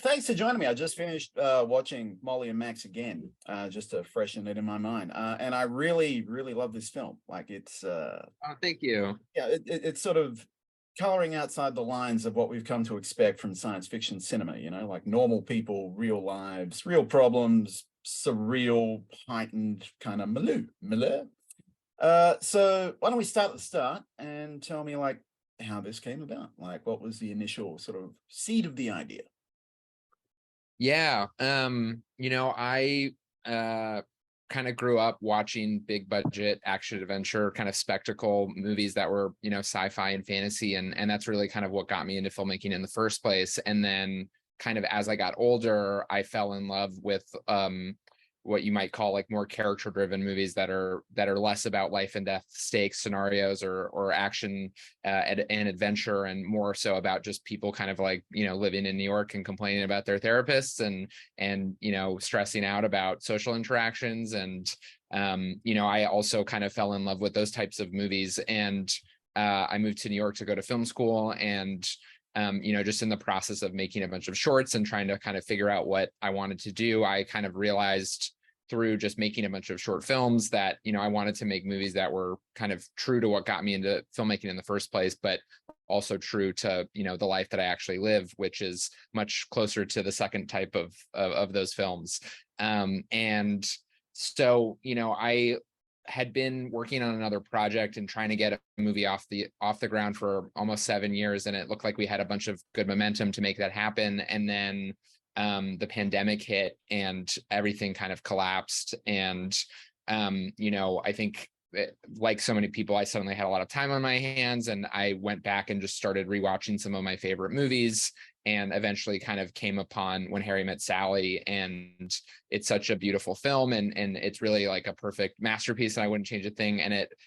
Thanks for joining me. I just finished watching Molly and Max again, just to freshen it in my mind. And I really, really love this film. Like Oh, thank you. yeah, it's sort of coloring outside the lines of what we've come to expect from science fiction cinema, like normal people, real lives, real problems, surreal, heightened kind of milieu. So why don't we start at the start and tell me like how this came about? Like what was the initial sort of seed of the idea? Yeah. I kind of grew up watching big budget action adventure kind of spectacle movies that were, sci-fi and fantasy. And that's really kind of what got me into filmmaking in the first place. And then kind of as I got older, I fell in love with what you might call like more character driven movies that are less about life and death stakes scenarios or action and adventure, and more so about just people kind of like living in New York and complaining about their therapists and stressing out about social interactions. And I also kind of fell in love with those types of movies. And I moved to New York to go to film school, and just in the process of making a bunch of shorts and trying to kind of figure out what I wanted to do, I kind of realized through just making a bunch of short films that, I wanted to make movies that were kind of true to what got me into filmmaking in the first place, but also true to, the life that I actually live, which is much closer to the second type of those films. And so, I had been working on another project and trying to get a movie off the ground for almost 7 years, and it looked like we had a bunch of good momentum to make that happen. And then the pandemic hit and everything kind of collapsed. And I think like so many people, I suddenly had a lot of time on my hands, and I went back and just started rewatching some of my favorite movies, and eventually kind of came upon When Harry Met Sally. And it's such a beautiful film, and it's really like a perfect masterpiece, and I wouldn't change a thing.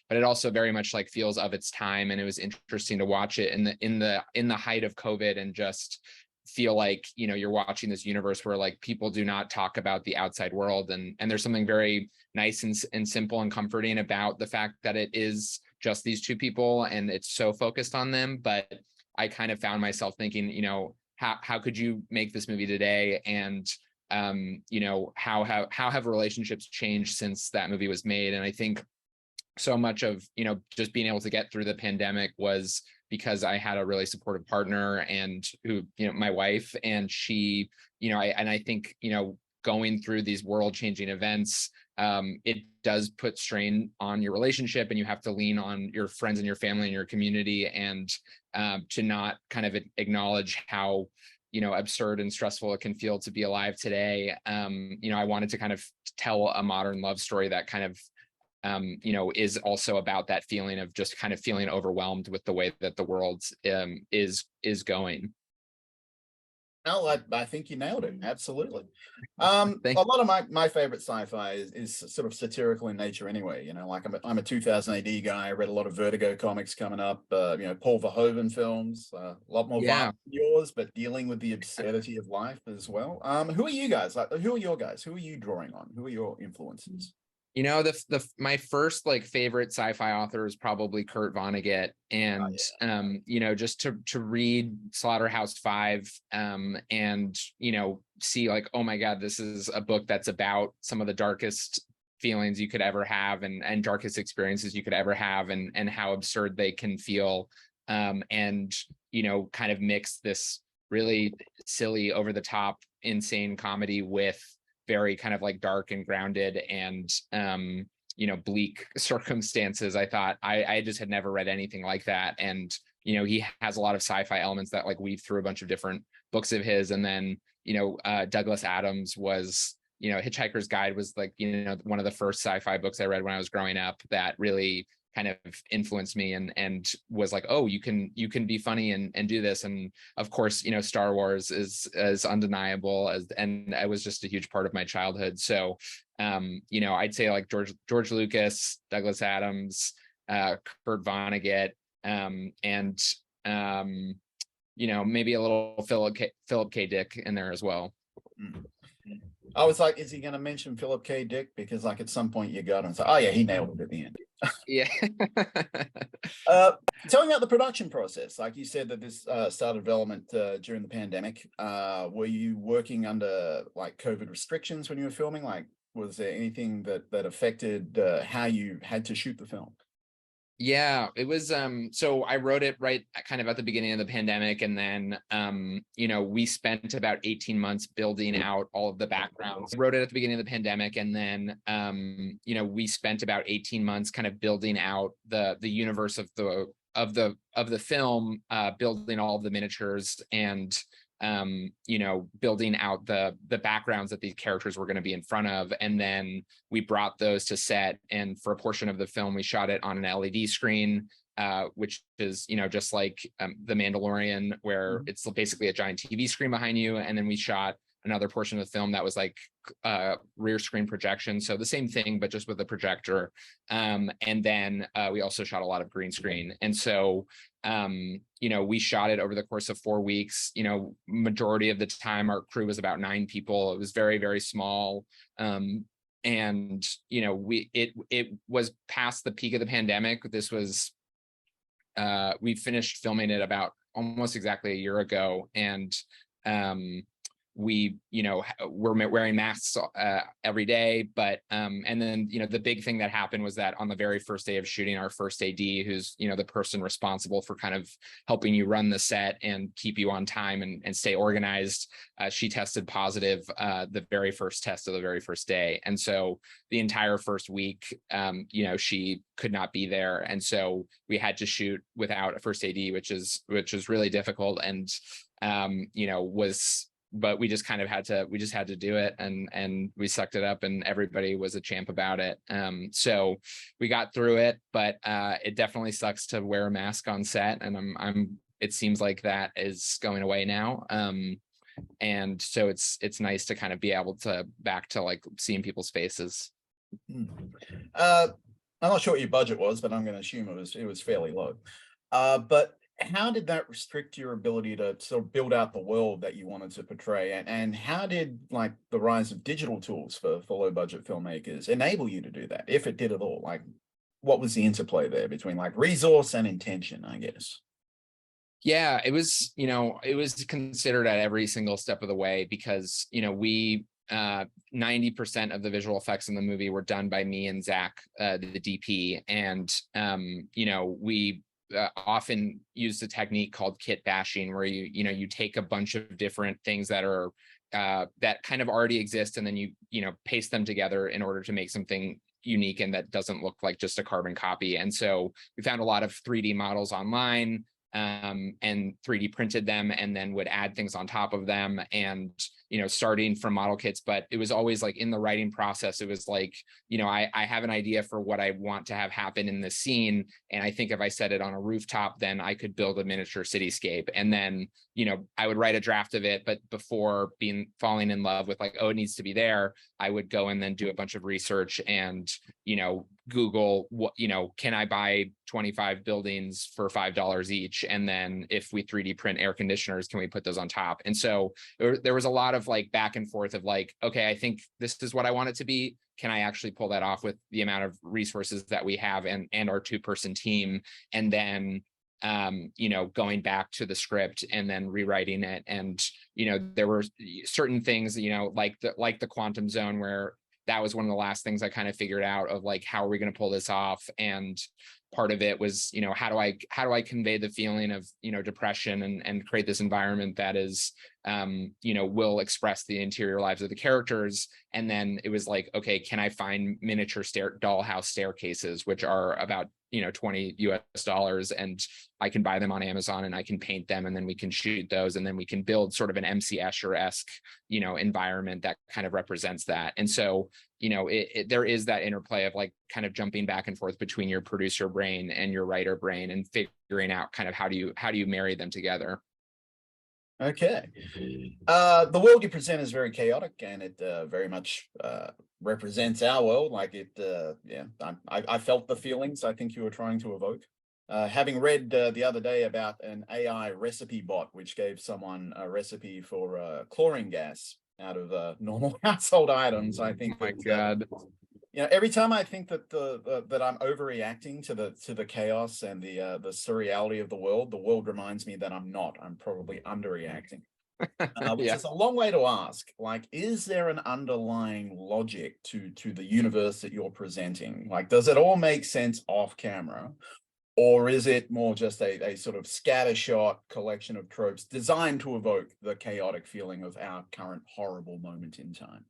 But it also very much like feels of its time, and it was interesting to watch it in the height of COVID, and just feel like you're watching this universe where like people do not talk about the outside world, and there's something very nice and simple and comforting about the fact that it is just these two people and it's so focused on them. But I kind of found myself thinking, how could you make this movie today? And how have relationships changed since that movie was made? And I think so much of just being able to get through the pandemic was because I had a really supportive partner, and who my wife, and she I think going through these world changing events, it does put strain on your relationship, and you have to lean on your friends and your family and your community, and to not kind of acknowledge how absurd and stressful it can feel to be alive today. I wanted to kind of tell a modern love story that kind of is also about that feeling of just kind of feeling overwhelmed with the way that the world is going. No, I think you nailed it. Absolutely. Thank A lot of my favorite sci-fi is sort of satirical in nature anyway. Like I'm a 2000 AD guy. I read a lot of Vertigo comics coming up, Paul Verhoeven films, a lot more Yeah. violent than yours, but dealing with the absurdity of life as well. Who are you guys? Like, who are your guys? Who are you drawing on? Who are your influences? My first like favorite sci-fi author is probably Kurt Vonnegut. Oh, And just to read Slaughterhouse-Five, and see like, oh my God, this is a book that's about some of the darkest feelings you could ever have, and darkest experiences you could ever have, and how absurd they can feel, and kind of mix this really silly, over the top, insane comedy with very kind of like dark and grounded and bleak circumstances. I thought I just had never read anything like that. And he has a lot of sci-fi elements that like weave through a bunch of different books of his. And then Douglas Adams was Hitchhiker's Guide was like one of the first sci-fi books I read when I was growing up that really kind of influenced me, and was like, oh, you can be funny and do this. And of course Star Wars is undeniable, and it was just a huge part of my childhood. So I'd say like George Lucas, Douglas Adams, Kurt Vonnegut, and maybe a little Philip K. Dick in there as well. I was like, is he going to mention Philip K. Dick? Because like at some point you got him. So, oh yeah, he nailed it at the end. Yeah. Uh, Tell me about the production process. Like you said that this started development during the pandemic. Were you working under like COVID restrictions when you were filming? Like, was there anything that affected how you had to shoot the film? Yeah, it was so I wrote it right kind of at the beginning of the pandemic, and then we spent about 18 months building out all of the backgrounds. I wrote it at the beginning of the pandemic, and then we spent about 18 months kind of building out the universe of the film, building all of the miniatures and building out the backgrounds that these characters were going to be in front of. And then we brought those to set. And for a portion of the film, we shot it on an LED screen, which is, just like The Mandalorian, where it's basically a giant TV screen behind you. And then we shot another portion of the film that was like rear screen projection. So the same thing, but just with a projector. And then we also shot a lot of green screen. And so we shot it over the course of 4 weeks. Majority of the time our crew was about 9 people. It was very, very small. And it was past the peak of the pandemic. This was we finished filming it about almost exactly a year ago. And we we're wearing masks every day, but and then the big thing that happened was that on the very first day of shooting, our first AD, who's the person responsible for kind of helping you run the set and keep you on time and stay organized, she tested positive the very first test of the very first day. And so the entire first week she could not be there, and so we had to shoot without a first AD, which is really difficult. And but we just kind of had to do it, and we sucked it up, and everybody was a champ about it. So we got through it, but it definitely sucks to wear a mask on set, and it seems like that is going away now. And so it's nice to kind of be able to back to like seeing people's faces. I'm not sure what your budget was, but I'm going to assume it was fairly low. But how did that restrict your ability to sort of build out the world that you wanted to portray? And how did like the rise of digital tools for low budget filmmakers enable you to do that, if it did at all? Like, what was the interplay there between like resource and intention, I guess? Yeah, it was considered at every single step of the way, because we 90% of the visual effects in the movie were done by me and Zach, the DP. And we often use a technique called kit bashing, where you take a bunch of different things that are that kind of already exist, and then you paste them together in order to make something unique and that doesn't look like just a carbon copy. And so we found a lot of 3D models online, and 3D printed them, and then would add things on top of them, and starting from model kits. But it was always like in the writing process, it was like I have an idea for what I want to have happen in this scene, and I think if I set it on a rooftop, then I could build a miniature cityscape. And then I would write a draft of it, but before falling in love with like, oh, it needs to be there, I would go and then do a bunch of research and Google what can I buy 25 buildings for $5 each, and then if we 3D print air conditioners, can we put those on top? And so there was a lot of like back and forth of like, okay, I think this is what I want it to be. Can I actually pull that off with the amount of resources that we have and our 2-person team? And then going back to the script and then rewriting it. And there were certain things like the quantum zone, where that was one of the last things I kind of figured out of like, how are we going to pull this off? And part of it was, how do I convey the feeling of, depression and create this environment that is, will express the interior lives of the characters. And then it was like, okay, can I find miniature dollhouse staircases, which are about, $20 US, and I can buy them on Amazon and I can paint them, and then we can shoot those, and then we can build sort of an MC Escher-esque, environment that kind of represents that. And so, there is that interplay of like kind of jumping back and forth between your producer brain and your writer brain, and figuring out kind of how do you marry them together. Okay. The world you present is very chaotic, and it very much represents our world. Like it, yeah, I felt the feelings I think you were trying to evoke. Having read the other day about an AI recipe bot, which gave someone a recipe for chlorine gas, out of normal household items. I Oh think my that God. every time I think that that I'm overreacting to the chaos and the surreality of the world reminds me that I'm not. I'm probably underreacting. Which Yeah. is a long way to ask. Like, is there an underlying logic to the universe that you're presenting? Like, does it all make sense off camera? Or is it more just a sort of scattershot collection of tropes designed to evoke the chaotic feeling of our current horrible moment in time?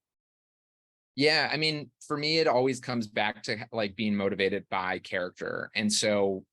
Yeah, I mean, for me, it always comes back to like being motivated by character. And so,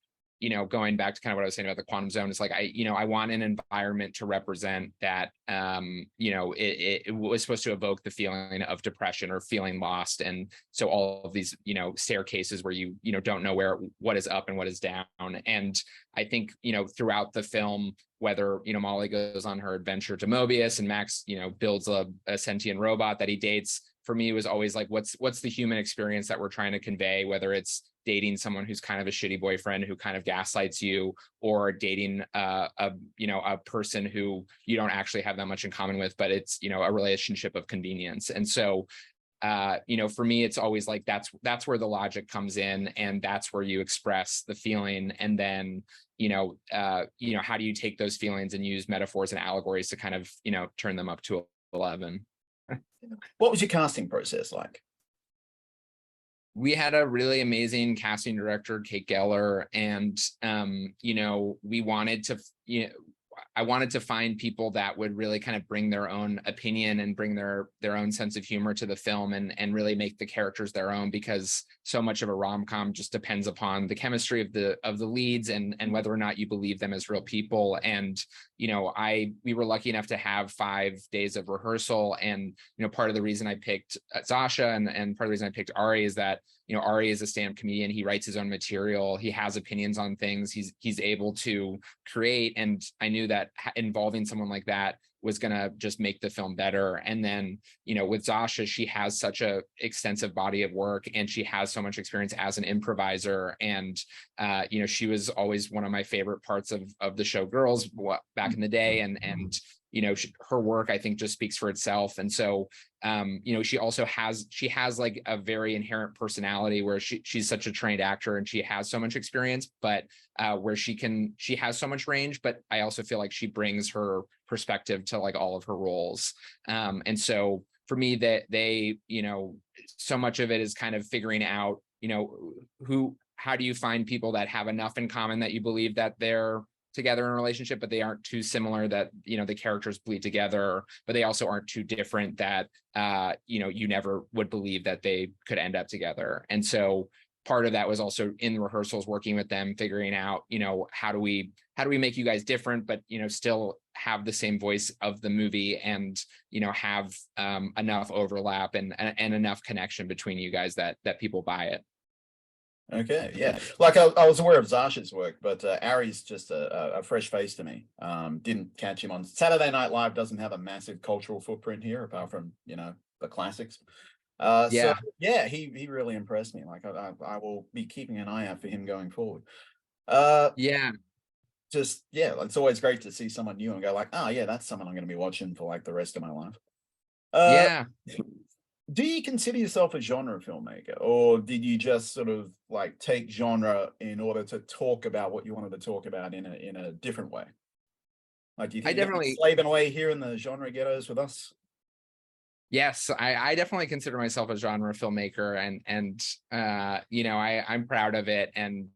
going back to kind of what I was saying about the quantum zone, is like I want an environment to represent that it was supposed to evoke the feeling of depression or feeling lost. And so all of these, staircases where you don't know what is up and what is down. And I think, throughout the film, whether Molly goes on her adventure to Mobius and Max, builds a sentient robot that he dates, for me, it was always like, what's the human experience that we're trying to convey, whether it's dating someone who's kind of a shitty boyfriend who kind of gaslights you, or dating a person who you don't actually have that much in common with, but it's a relationship of convenience. And so for me, it's always like that's where the logic comes in, and that's where you express the feeling. And then how do you take those feelings and use metaphors and allegories to kind of turn them up to 11. What was your casting process like? We had a really amazing casting director, Kate Geller, and we wanted to, I wanted to find people that would really kind of bring their own opinion and bring their own sense of humor to the film, and really make the characters their own, because so much of a rom-com just depends upon the chemistry of the leads and whether or not you believe them as real people. And we were lucky enough to have 5 days of rehearsal, and part of the reason I picked Sasha and part of the reason I picked Ari is that Ari is a stand-up comedian. He writes his own material. He has opinions on things. He's able to create. And I knew that involving someone like that was going to just make the film better. And then, with Zasha, she has such a extensive body of work, and she has so much experience as an improviser. And, she was always one of my favorite parts of the show Girls back in the day. And her work, I think, just speaks for itself. And so, she also has like a very inherent personality where she's such a trained actor and she has so much experience, but where she has so much range, but I also feel like she brings her perspective to like all of her roles. And so for me, that they, so much of it is kind of figuring out, how do you find people that have enough in common that you believe that they're together in a relationship, but they aren't too similar that the characters bleed together, but they also aren't too different that you never would believe that they could end up together. And so part of that was also in the rehearsals, working with them, figuring out how do we make you guys different, but still have the same voice of the movie, and have enough overlap and enough connection between you guys that people buy it. Okay, yeah. Like I was aware of Zasha's work, but Ari's just a fresh face to me. Didn't catch him on Saturday Night Live. Doesn't have a massive cultural footprint here, apart from the classics. So yeah, he really impressed me. Like I will be keeping an eye out for him going forward. Yeah. Just yeah, it's always great to see someone new and go like, oh yeah, that's someone I'm going to be watching for like the rest of my life. Yeah. Do you consider yourself a genre filmmaker, or did you just sort of like take genre in order to talk about what you wanted to talk about in a different way? Like, do you I think you're definitely slaving away here in the genre ghettos with us? Yes, I definitely consider myself a genre filmmaker, and I'm proud of it. And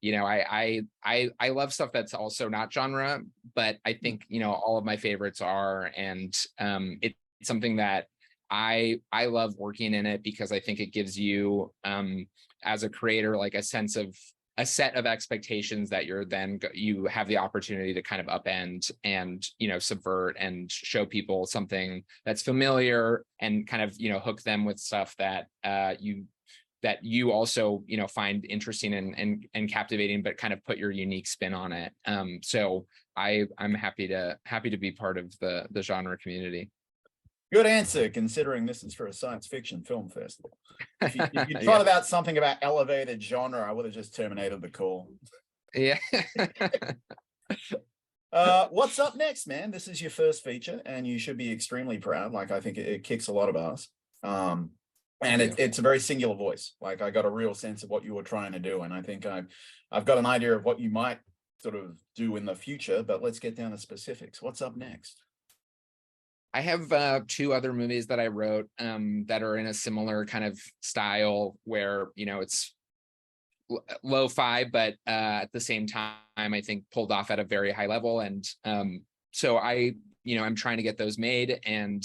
I love stuff that's also not genre, but I think all of my favorites are. And it's something that I love working in it, because I think it gives you as a creator like a set of expectations that you have the opportunity to kind of upend and subvert and show people something that's familiar, and kind of hook them with stuff that you also find interesting and captivating, but kind of put your unique spin on it. So I'm happy to be part of the genre community. Good answer, considering this is for a science fiction film festival. If you Yeah. thought about something about elevated genre, I would have just terminated the call. Yeah. What's up next, man? This is your first feature, and you should be extremely proud. Like, I think it kicks a lot of ass. And it's a very singular voice. Like, I got a real sense of what you were trying to do, and I think I've got an idea of what you might sort of do in the future. But let's get down to specifics. What's up next? I have 2 other movies that I wrote that are in a similar kind of style where, you know, it's lo-fi, but at the same time, I think pulled off at a very high level. And so I'm trying to get those made, and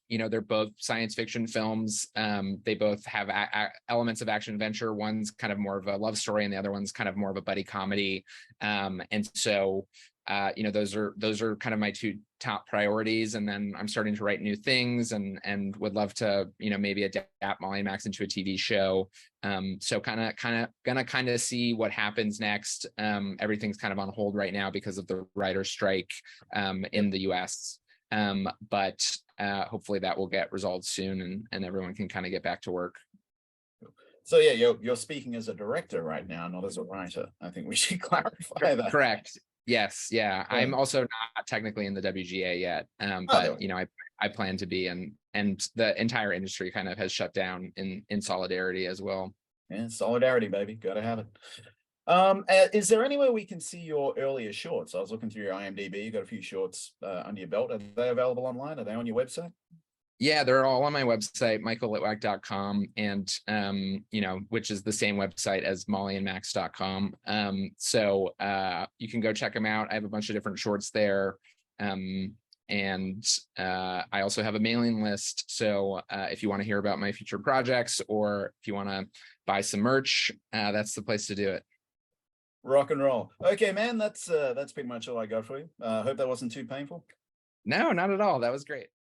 they're both science fiction films. They both have elements of action adventure. One's kind of more of a love story, and the other one's kind of more of a buddy comedy. And so those are kind of my 2 top priorities. And then I'm starting to write new things, and would love to maybe adapt Molly and Max into a TV show. So gonna see what happens next. Everything's kind of on hold right now because of the writer's strike in the US. But hopefully that will get resolved soon, and everyone can kind of get back to work. So yeah, you're speaking as a director right now, not as a writer. I think we should clarify that. Correct. Yes. Yeah. I'm also not technically in the WGA yet. But I plan to be, and the entire industry kind of has shut down in solidarity as well. Yeah, solidarity, baby. Gotta have it. Is there anywhere we can see your earlier shorts? I was looking through your IMDb. You got a few shorts under your belt. Are they available online? Are they on your website? Yeah, they're all on my website, michaellitwak.com, and which is the same website as mollyandmax.com. So you can go check them out. I have a bunch of different shorts there. And I also have a mailing list. So if you want to hear about my future projects, or if you want to buy some merch, that's the place to do it. Rock and roll. Okay, man, that's pretty much all I got for you. Hope that wasn't too painful. No, not at all. That was great.